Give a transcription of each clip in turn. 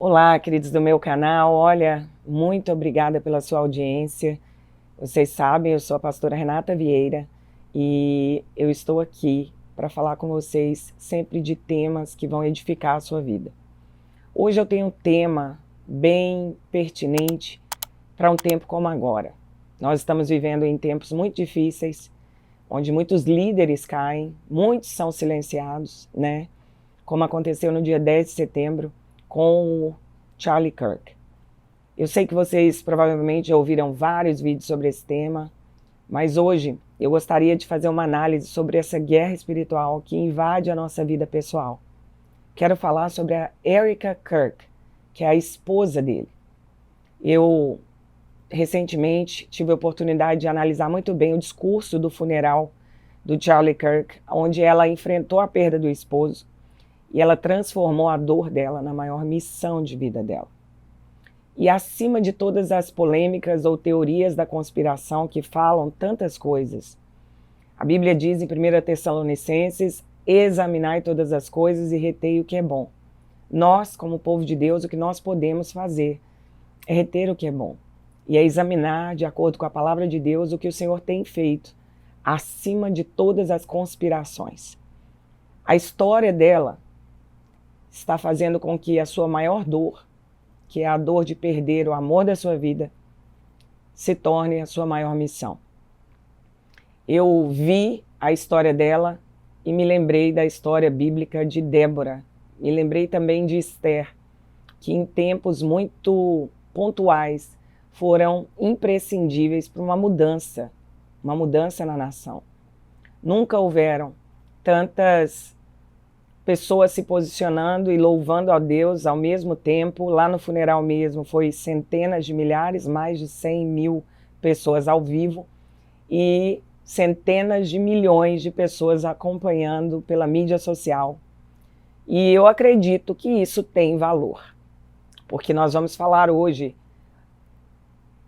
Olá, queridos do meu canal. Olha, muito obrigada pela sua audiência. Vocês sabem, eu sou a pastora Renata Vieira e eu estou aqui para falar com vocês sempre de temas que vão edificar a sua vida. Hoje eu tenho um tema bem pertinente para um tempo como agora. Nós estamos vivendo em tempos muito difíceis, onde muitos líderes caem, muitos são silenciados, né? Como aconteceu no dia 10 de setembro, com o Charlie Kirk. Eu sei que vocês provavelmente já ouviram vários vídeos sobre esse tema, mas hoje eu gostaria de fazer uma análise sobre essa guerra espiritual que invade a nossa vida pessoal. Quero falar sobre a Erica Kirk, que é a esposa dele. Eu recentemente tive a oportunidade de analisar muito bem o discurso do funeral do Charlie Kirk, onde ela enfrentou a perda do esposo, e ela transformou a dor dela na maior missão de vida dela. E acima de todas as polêmicas ou teorias da conspiração que falam tantas coisas, a Bíblia diz em 1 Tessalonicenses: examinai todas as coisas e retei o que é bom. Nós, como povo de Deus, o que nós podemos fazer é reter o que é bom. E é examinar, de acordo com a palavra de Deus, o que o Senhor tem feito, acima de todas as conspirações. A história dela está fazendo com que a sua maior dor, que é a dor de perder o amor da sua vida, se torne a sua maior missão. Eu vi a história dela e me lembrei da história bíblica de Débora. Me lembrei também de Esther, que em tempos muito pontuais foram imprescindíveis para uma mudança na nação. Nunca houveram tantas pessoas se posicionando e louvando a Deus ao mesmo tempo. Lá no funeral mesmo foi centenas de milhares, mais de 100 mil pessoas ao vivo e centenas de milhões de pessoas acompanhando pela mídia social. E eu acredito que isso tem valor, porque nós vamos falar hoje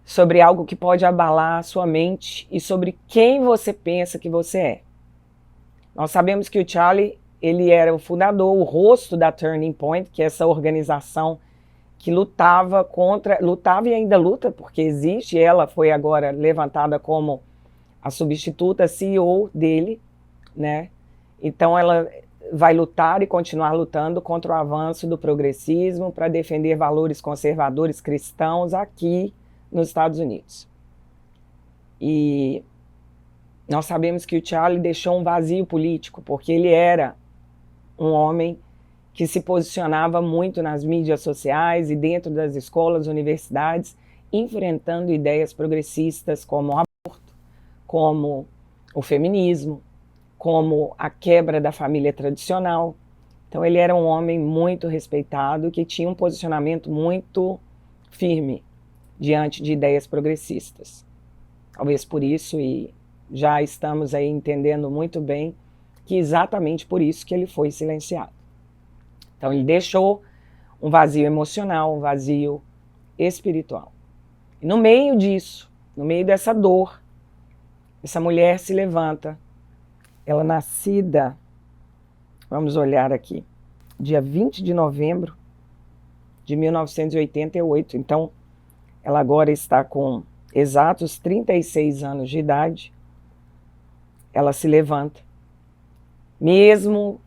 sobre algo que pode abalar a sua mente e sobre quem você pensa que você é. Nós sabemos que o Charlie, ele era o fundador, o rosto da Turning Point, que é essa organização que lutava e ainda luta, porque existe, ela foi agora levantada como a substituta CEO dele, né? Então ela vai lutar e continuar lutando contra o avanço do progressismo para defender valores conservadores cristãos aqui nos Estados Unidos. E nós sabemos que o Charlie deixou um vazio político, porque ele era um homem que se posicionava muito nas mídias sociais e dentro das escolas, universidades, enfrentando ideias progressistas como o aborto, como o feminismo, como a quebra da família tradicional. Então ele era um homem muito respeitado, que tinha um posicionamento muito firme diante de ideias progressistas. Talvez por isso, e já estamos aí entendendo muito bem, que exatamente por isso que ele foi silenciado. Então ele deixou um vazio emocional, um vazio espiritual. E no meio disso, no meio dessa dor, essa mulher se levanta. Ela nascida, vamos olhar aqui, dia 20 de novembro de 1988. Então ela agora está com exatos 36 anos de idade. Ela se levanta, mesmo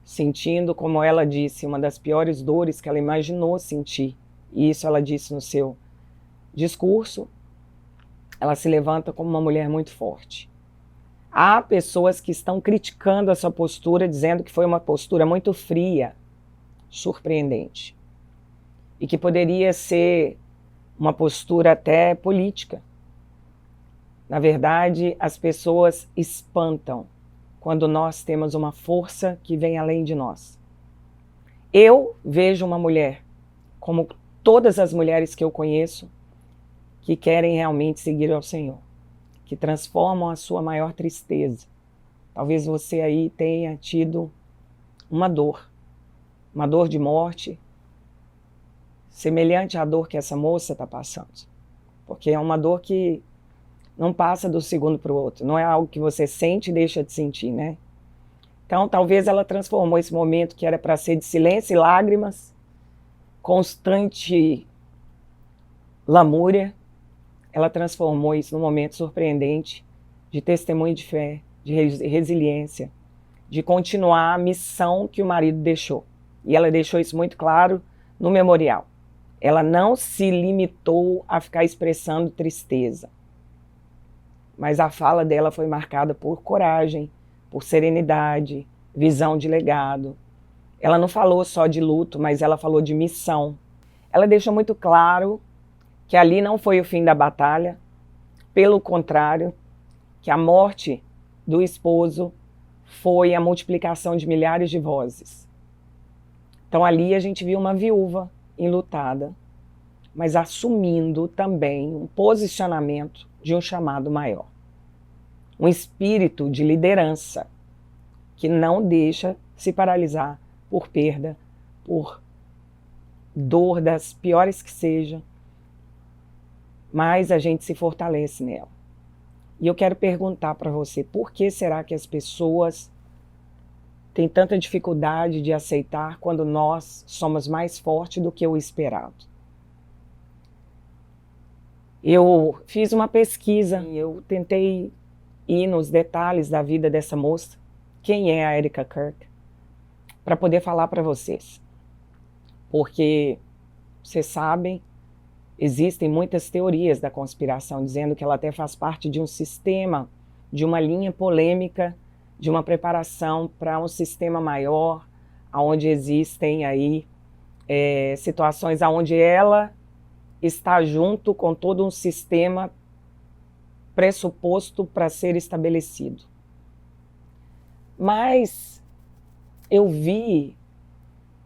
sentindo, como ela disse, uma das piores dores que ela imaginou sentir. E isso ela disse no seu discurso. Ela se levanta como uma mulher muito forte. Há pessoas que estão criticando a sua postura, dizendo que foi uma postura muito fria, surpreendente, e que poderia ser uma postura até política. Na verdade, as pessoas espantam quando nós temos uma força que vem além de nós. Eu vejo uma mulher, como todas as mulheres que eu conheço, que querem realmente seguir ao Senhor, que transformam a sua maior tristeza. Talvez você aí tenha tido uma dor de morte, semelhante à dor que essa moça está passando. Porque é uma dor que não passa do segundo para o outro, não é algo que você sente e deixa de sentir, né? Então talvez ela transformou esse momento que era para ser de silêncio e lágrimas, constante lamúria, ela transformou isso num momento surpreendente de testemunho de fé, de resiliência, de continuar a missão que o marido deixou. E ela deixou isso muito claro no memorial. Ela não se limitou a ficar expressando tristeza, mas a fala dela foi marcada por coragem, por serenidade, visão de legado. Ela não falou só de luto, mas ela falou de missão. Ela deixou muito claro que ali não foi o fim da batalha, pelo contrário, que a morte do esposo foi a multiplicação de milhares de vozes. Então ali a gente viu uma viúva enlutada, mas assumindo também um posicionamento de um chamado maior. Um espírito de liderança que não deixa se paralisar por perda, por dor das piores que seja, mas a gente se fortalece nela. E eu quero perguntar para você, por que será que as pessoas têm tanta dificuldade de aceitar quando nós somos mais fortes do que o esperado? Eu fiz uma pesquisa, eu tentei ir nos detalhes da vida dessa moça, quem é a Erika Kirk, para poder falar para vocês. Porque, vocês sabem, existem muitas teorias da conspiração dizendo que ela até faz parte de um sistema, de uma linha polêmica, de uma preparação para um sistema maior, onde existem aí situações onde ela está junto com todo um sistema pressuposto para ser estabelecido. Mas eu vi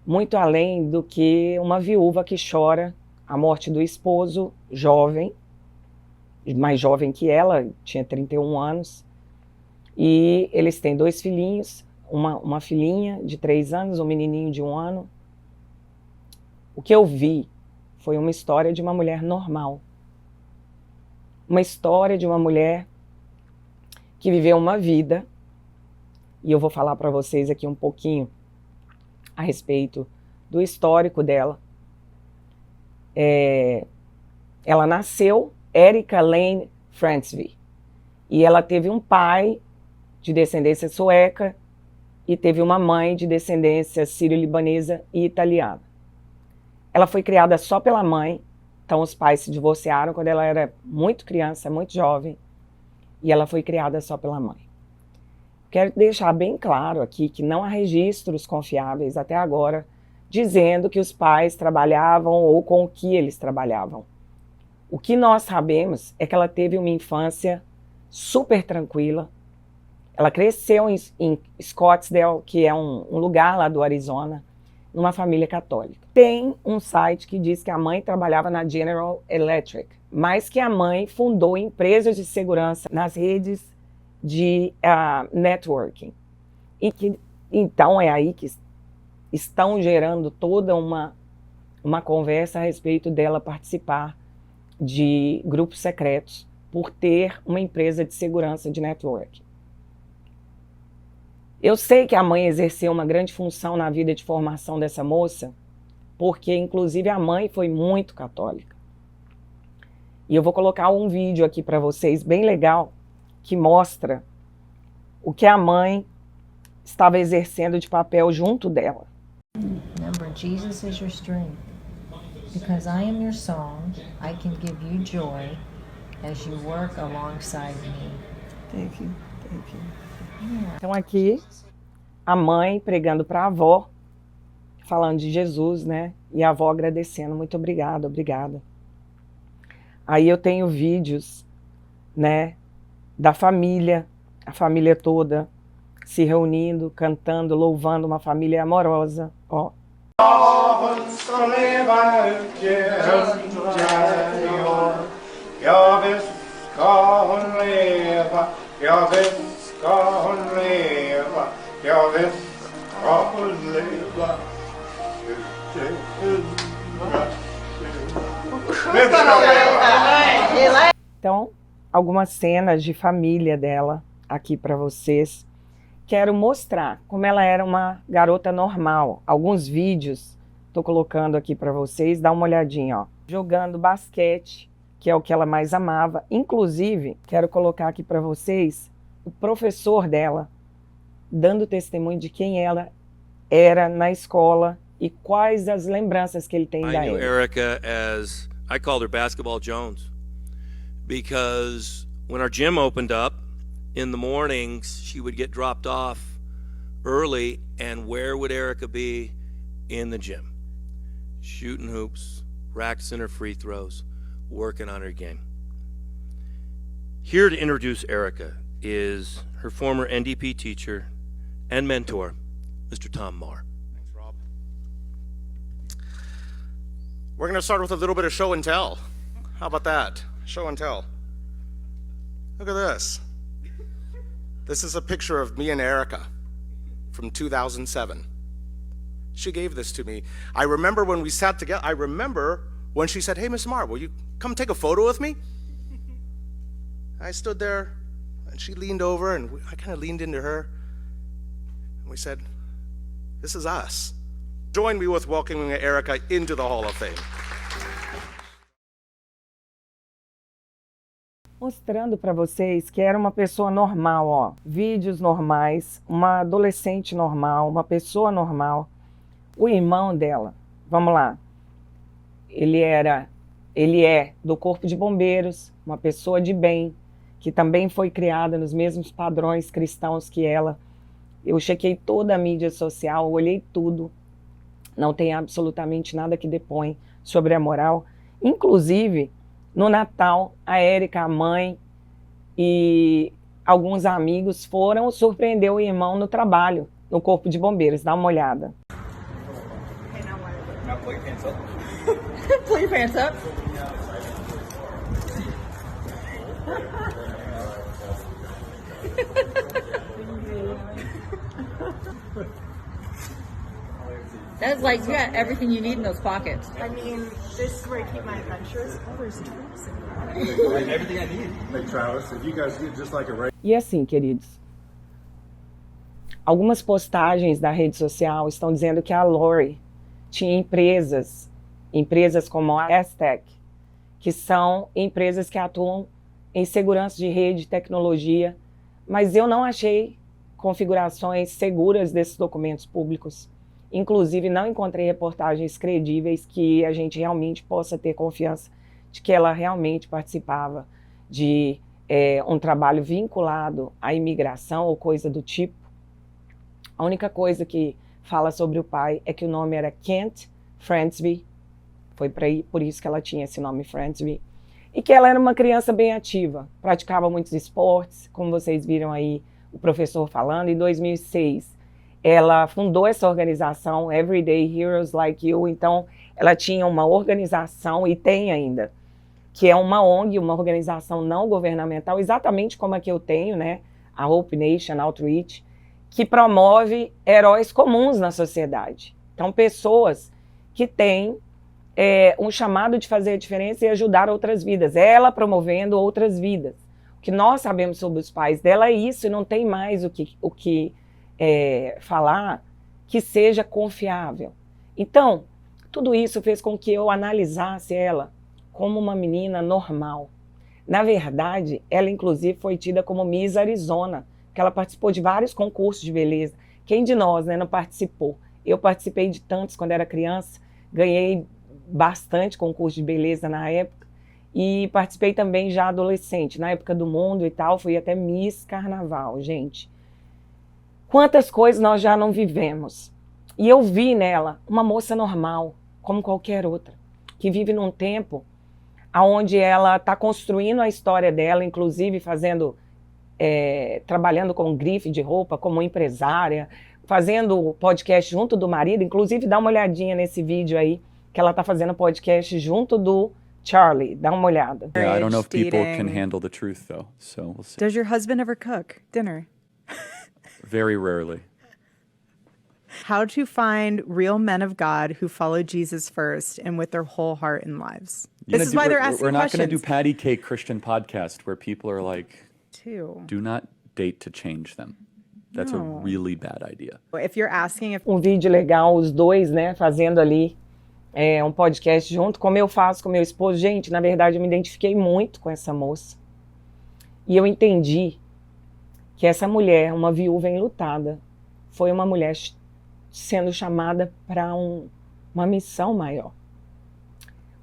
muito além do que uma viúva que chora a morte do esposo, jovem, mais jovem que ela, tinha 31 anos, e eles têm 2 filhinhos, uma filhinha de 3 anos, um menininho de 1 ano. O que eu vi foi uma história de uma mulher normal, uma história de uma mulher que viveu uma vida, e eu vou falar para vocês aqui um pouquinho a respeito do histórico dela. Ela nasceu Erika Lane Fransvig, e ela teve um pai de descendência sueca e teve uma mãe de descendência sírio-libanesa e italiana. Ela foi criada só pela mãe, então os pais se divorciaram quando ela era muito criança, muito jovem, e ela foi criada só pela mãe. Quero deixar bem claro aqui que não há registros confiáveis até agora dizendo que os pais trabalhavam ou com o que eles trabalhavam. O que nós sabemos é que ela teve uma infância super tranquila. Ela cresceu em Scottsdale, que é um lugar lá do Arizona, numa família católica. Tem um site que diz que a mãe trabalhava na General Electric, mas que a mãe fundou empresas de segurança nas redes de networking. E que, então, é aí que estão gerando toda uma conversa a respeito dela participar de grupos secretos por ter uma empresa de segurança de networking. Eu sei que a mãe exerceu uma grande função na vida de formação dessa moça, porque inclusive a mãe foi muito católica. E eu vou colocar um vídeo aqui para vocês bem legal, que mostra o que a mãe estava exercendo de papel junto dela. Remember, Jesus is your strength. Because I am your song, I can give you joy as you work alongside me. Thank you, thank you. Então aqui, a mãe pregando para a avó, falando de Jesus, né? E a avó agradecendo, muito obrigada, obrigada. Aí eu tenho vídeos, né, da família, a família toda se reunindo, cantando, louvando, uma família amorosa, ó. Então, algumas cenas de família dela aqui para vocês. Quero mostrar como ela era uma garota normal. Alguns vídeos Tô colocando aqui para vocês, dá uma olhadinha, ó. Jogando basquete, que é o que ela mais amava. Inclusive, quero colocar aqui para vocês o professor dela, dando testemunho de quem ela era na escola e quais as lembranças que ele tem da I knew Erika. Erica as, I called her Basketball Jones, because when our gym opened up, in the mornings, she would get dropped off early, and where would Erica be? In the gym, shooting hoops, practicing her free throws, working on her game. Here to introduce Erica is her former NDP teacher and mentor, Mr. Tom Marr. Thanks, Rob. We're going to start with a little bit of show and tell. How about that? Show and tell. Look at this. This is a picture of me and Erica from 2007. She gave this to me. I remember when we sat together, I remember when she said, "Hey, Miss Marr, will you come take a photo with me?" I stood there, and she leaned over, and I kind of leaned into her, and we said, "This is us." Join me with welcoming Erica into the Hall of Fame. Mostrando para vocês que era uma pessoa normal, ó. Vídeos normais, uma adolescente normal, uma pessoa normal. O irmão dela, vamos lá, ele é do Corpo de Bombeiros, uma pessoa de bem, que também foi criada nos mesmos padrões cristãos que ela. Eu chequei toda a mídia social, olhei tudo, não tem absolutamente nada que depõe sobre a moral. Inclusive, no Natal, a Erika, a mãe e alguns amigos foram surpreender o irmão no trabalho, no Corpo de Bombeiros. Dá uma olhada. Now pull your pants up. Pull your pants up. That's like, you got everything you need in those pockets. I mean, this is where I keep my adventures. Oh, there's tools in here. Everything I need. Hey Travis, if you guys get just like a regular. E assim, queridos, algumas postagens da rede social estão dizendo que a Lori tinha empresas como a Aztec, que são empresas que atuam em segurança de rede, tecnologia, mas eu não achei configurações seguras desses documentos públicos. Inclusive, não encontrei reportagens credíveis que a gente realmente possa ter confiança de que ela realmente participava de um trabalho vinculado à imigração ou coisa do tipo. A única coisa que fala sobre o pai é que o nome era Kent Fransby, foi por isso que ela tinha esse nome Fransby, e que ela era uma criança bem ativa, praticava muitos esportes, como vocês viram aí o professor falando. Em 2006, ela fundou essa organização, Everyday Heroes Like You. Então, ela tinha uma organização, e tem ainda, que é uma ONG, uma organização não governamental, exatamente como a que eu tenho, né, a Hope Nation Outreach, que promove heróis comuns na sociedade. Então, pessoas que têm um chamado de fazer a diferença e ajudar outras vidas. Ela promovendo outras vidas. O que nós sabemos sobre os pais dela é isso, e não tem mais o que falar que seja confiável. Então, tudo isso fez com que eu analisasse ela como uma menina normal. Na verdade, ela inclusive foi tida como Miss Arizona, que ela participou de vários concursos de beleza. Quem de nós, né, não participou? Eu participei de tantos quando era criança, ganhei bastante concurso de beleza na época, e participei também já adolescente, na época do mundo e tal, fui até Miss Carnaval, gente. Quantas coisas nós já não vivemos. E eu vi nela uma moça normal, como qualquer outra, que vive num tempo onde ela está construindo a história dela, inclusive trabalhando com grife de roupa, como empresária, fazendo podcast junto do marido. Inclusive, dá uma olhadinha nesse vídeo aí, que ela está fazendo podcast junto do Charlie. Dá uma olhada. Yeah, I don't know if people can handle the truth, though, so we'll see. Does your husband ever cook dinner? Very rarely. How to find real men of God who follow Jesus first and with their whole heart and lives. This is why they're asking We're not questions. going to do patty cake Christian podcast where people are like, Too. do not date to change them. That's a really bad idea. If you're asking if vídeo legal, os dois, né, fazendo ali um podcast junto, como eu faço com meu esposo. Gente, na verdade, eu me identifiquei muito com essa moça. E eu entendi que essa mulher, uma viúva enlutada, foi uma mulher sendo chamada para uma missão maior.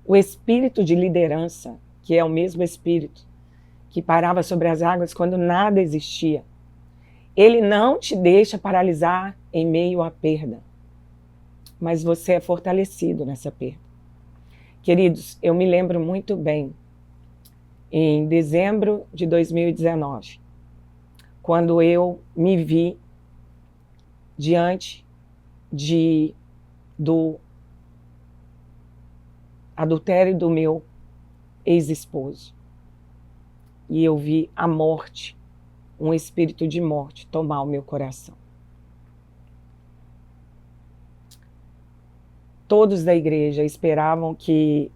O espírito de liderança, que é o mesmo espírito que parava sobre as águas quando nada existia, ele não te deixa paralisar em meio à perda, mas você é fortalecido nessa perda. Queridos, eu me lembro muito bem, em dezembro de 2019, quando eu me vi diante do adultério do meu ex-esposo. E eu vi a morte, um espírito de morte, tomar o meu coração. Todos da igreja esperavam que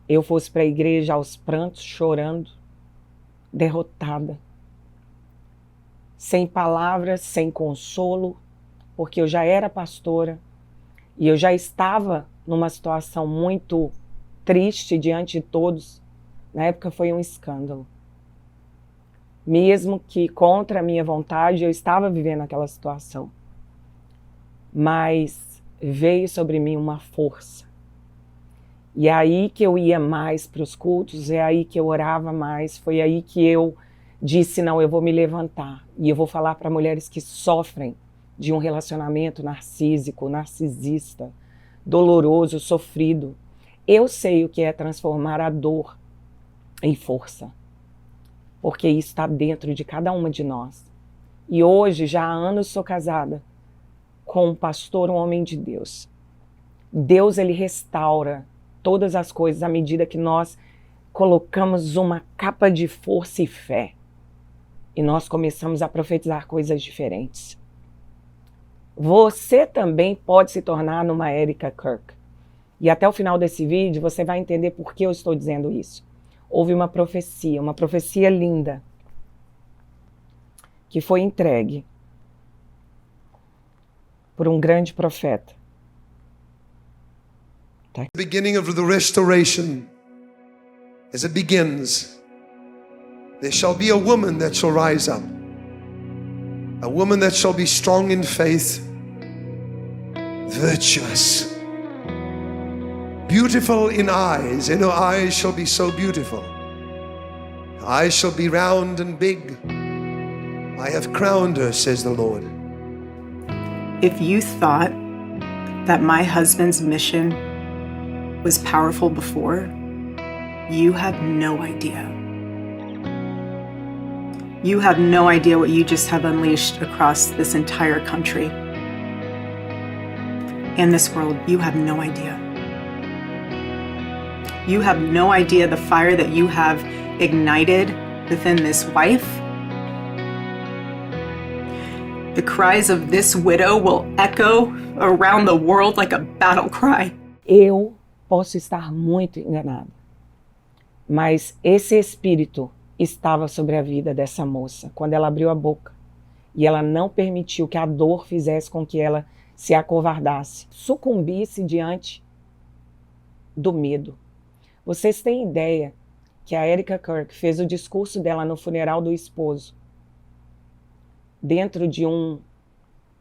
eu fosse para a igreja aos prantos, chorando, derrotada, sem palavras, sem consolo, porque eu já era pastora e eu já estava numa situação muito triste diante de todos. Na época foi um escândalo. Mesmo que contra a minha vontade, eu estava vivendo aquela situação. Mas veio sobre mim uma força. E é aí que eu ia mais para os cultos, é aí que eu orava mais, foi aí que eu disse, não, eu vou me levantar. E eu vou falar para mulheres que sofrem de um relacionamento narcísico, narcisista, doloroso, sofrido. Eu sei o que é transformar a dor em força. Porque isso está dentro de cada uma de nós. E hoje, já há anos, sou casada com um pastor, um homem de Deus. Deus, ele restaura todas as coisas à medida que nós colocamos uma capa de força e fé. E nós começamos a profetizar coisas diferentes. Você também pode se tornar numa Erica Kirk. E até o final desse vídeo, você vai entender por que eu estou dizendo isso. Houve uma profecia linda, que foi entregue por um grande profeta. The beginning of the restoration, as it begins, there shall be a woman that shall rise up, a woman that shall be strong in faith, virtuous, beautiful in eyes, and her eyes shall be so beautiful. Her eyes shall be round and big. I have crowned her, says the Lord. If you thought that my husband's mission was powerful before, you have no idea. You have no idea what you just have unleashed across this entire country and this world. You have no idea. You have no idea the fire that you have ignited within this wife. The cries of this widow will echo around the world like a battle cry. Eu posso estar muito enganada, mas esse espírito estava sobre a vida dessa moça quando ela abriu a boca e ela não permitiu que a dor fizesse com que ela se acovardasse, sucumbisse diante do medo. Vocês têm ideia que a Erica Kirk fez o discurso dela no funeral do esposo dentro de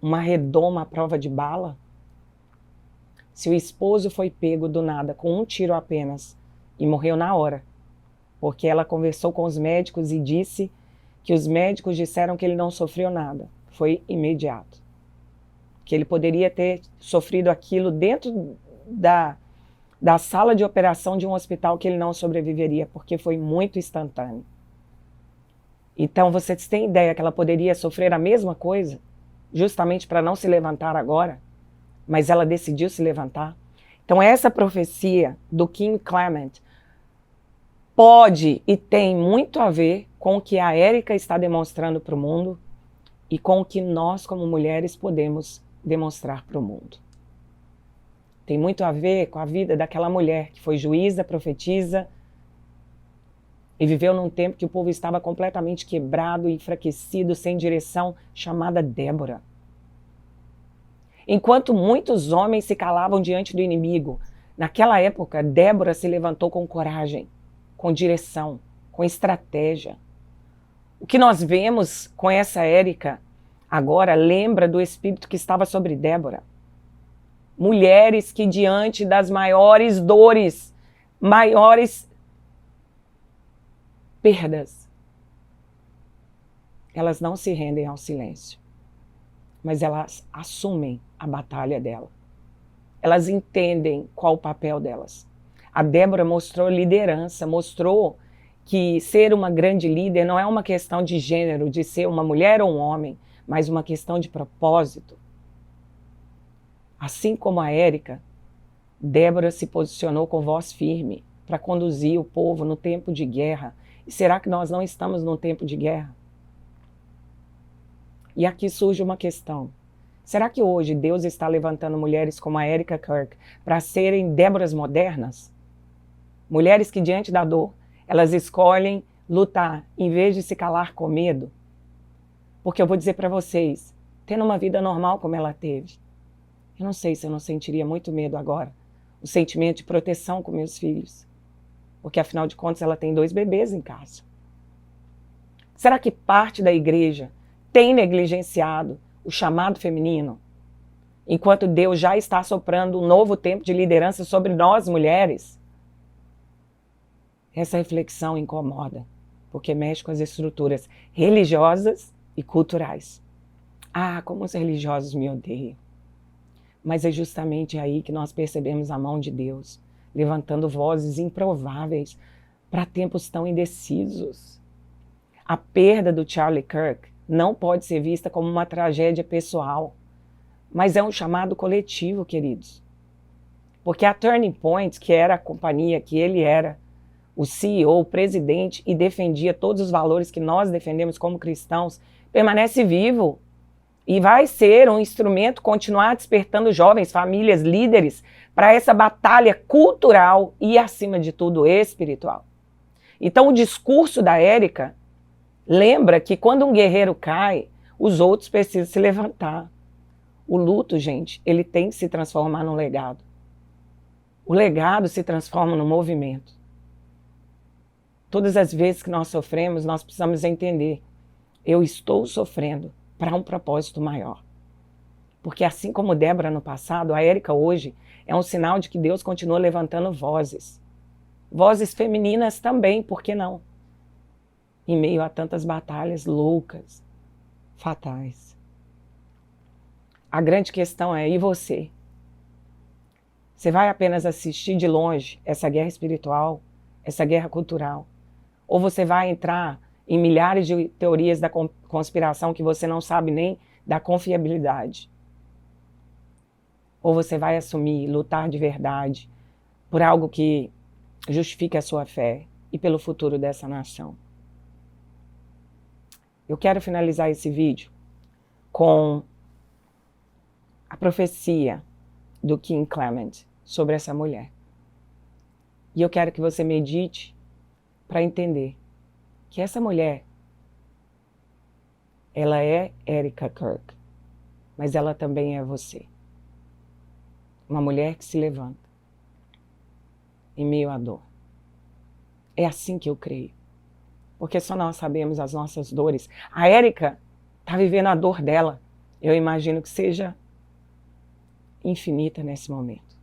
uma redoma à prova de bala? Se o esposo foi pego do nada com um tiro apenas e morreu na hora, porque ela conversou com os médicos e disse que os médicos disseram que ele não sofreu nada. Foi imediato. Que ele poderia ter sofrido aquilo dentro da sala de operação de um hospital, que ele não sobreviveria, porque foi muito instantâneo. Então, vocês têm ideia que ela poderia sofrer a mesma coisa, justamente para não se levantar agora, mas ela decidiu se levantar? Então, essa profecia do Kim Clement pode e tem muito a ver com o que a Erica está demonstrando para o mundo e com o que nós, como mulheres, podemos demonstrar para o mundo. Tem muito a ver com a vida daquela mulher que foi juíza, profetisa e viveu num tempo que o povo estava completamente quebrado, enfraquecido, sem direção, chamada Débora. Enquanto muitos homens se calavam diante do inimigo, naquela época, Débora se levantou com coragem, com direção, com estratégia. O que nós vemos com essa Érica agora lembra do espírito que estava sobre Débora. Mulheres que diante das maiores dores, maiores perdas, elas não se rendem ao silêncio, mas elas assumem a batalha dela. Elas entendem qual o papel delas. A Débora mostrou liderança, mostrou que ser uma grande líder não é uma questão de gênero, de ser uma mulher ou um homem, mas uma questão de propósito. Assim como a Érica, Débora se posicionou com voz firme para conduzir o povo no tempo de guerra. E será que nós não estamos num tempo de guerra? E aqui surge uma questão. Será que hoje Deus está levantando mulheres como a Érica Kirk para serem Déboras modernas? Mulheres que diante da dor, elas escolhem lutar em vez de se calar com medo? Porque eu vou dizer para vocês, tendo uma vida normal como ela teve, eu não sei se eu não sentiria muito medo agora. O sentimento de proteção com meus filhos. Porque afinal de contas ela tem 2 bebês em casa. Será que parte da igreja tem negligenciado o chamado feminino? Enquanto Deus já está soprando um novo tempo de liderança sobre nós mulheres? Essa reflexão incomoda, porque mexe com as estruturas religiosas e culturais. Ah, como os religiosos me odeiam. Mas é justamente aí que nós percebemos a mão de Deus, levantando vozes improváveis para tempos tão indecisos. A perda do Charlie Kirk não pode ser vista como uma tragédia pessoal, mas é um chamado coletivo, queridos. Porque a Turning Point, que era a companhia que ele era, o CEO, o presidente, e defendia todos os valores que nós defendemos como cristãos, permanece vivo. E vai ser um instrumento continuar despertando jovens, famílias, líderes para essa batalha cultural e, acima de tudo, espiritual. Então, o discurso da Érica lembra que quando um guerreiro cai, os outros precisam se levantar. O luto, gente, ele tem que se transformar num legado. O legado se transforma num movimento. Todas as vezes que nós sofremos, nós precisamos entender. Eu estou sofrendo para um propósito maior. Porque assim como Débora no passado, a Érica hoje é um sinal de que Deus continua levantando vozes. Vozes femininas também, por que não? Em meio a tantas batalhas loucas, fatais. A grande questão é, e você? Você vai apenas assistir de longe essa guerra espiritual, essa guerra cultural? Ou você vai entrar em milhares de teorias da conspiração que você não sabe nem da confiabilidade? Ou você vai assumir, lutar de verdade por algo que justifique a sua fé e pelo futuro dessa nação? Eu quero finalizar esse vídeo com a profecia do King Clement sobre essa mulher. E eu quero que você medite para entender que essa mulher, ela é Érica Kirk, mas ela também é você. Uma mulher que se levanta em meio à dor. É assim que eu creio. Porque só nós sabemos as nossas dores. A Érica está vivendo a dor dela. Eu imagino que seja infinita nesse momento.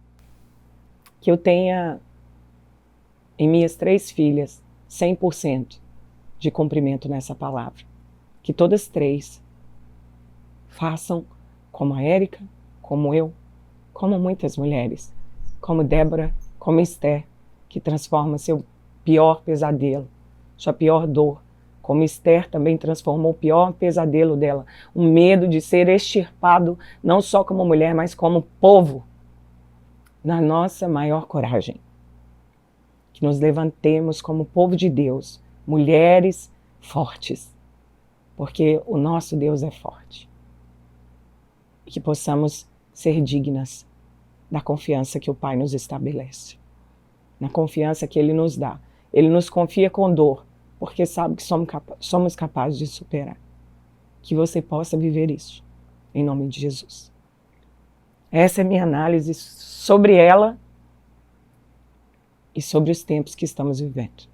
Que eu tenha em minhas 3 filhas 100% de cumprimento nessa palavra. Que todas 3 façam como a Érica, como eu, como muitas mulheres, como Débora, como Esther, que transforma seu pior pesadelo, sua pior dor, como Esther também transformou o pior pesadelo dela, o medo de ser extirpado, não só como mulher, mas como povo, na nossa maior coragem. Que nos levantemos como povo de Deus, mulheres fortes, porque o nosso Deus é forte. E que possamos ser dignas da confiança que o Pai nos estabelece, na confiança que Ele nos dá Ele nos confia com dor, porque sabe que somos capazes de superar. Que você possa viver isso, em nome de Jesus. Essa é a minha análise sobre ela e sobre os tempos que estamos vivendo.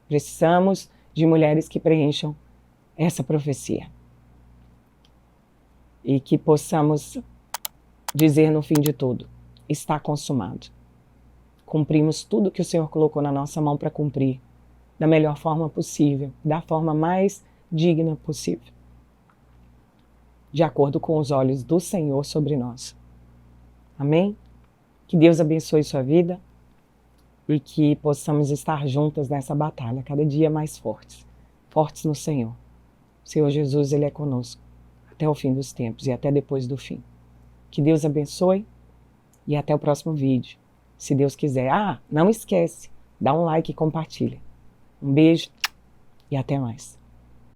Precisamos de mulheres que preencham essa profecia. E que possamos dizer no fim de tudo, está consumado. Cumprimos tudo que o Senhor colocou na nossa mão para cumprir, da melhor forma possível, da forma mais digna possível, de acordo com os olhos do Senhor sobre nós. Amém? Que Deus abençoe sua vida e que possamos estar juntas nessa batalha, cada dia mais fortes, fortes no Senhor. O Senhor Jesus, Ele é conosco, até o fim dos tempos e até depois do fim. Que Deus abençoe e até o próximo vídeo, se Deus quiser. Não esquece, dá um like e compartilha. Um beijo e até mais.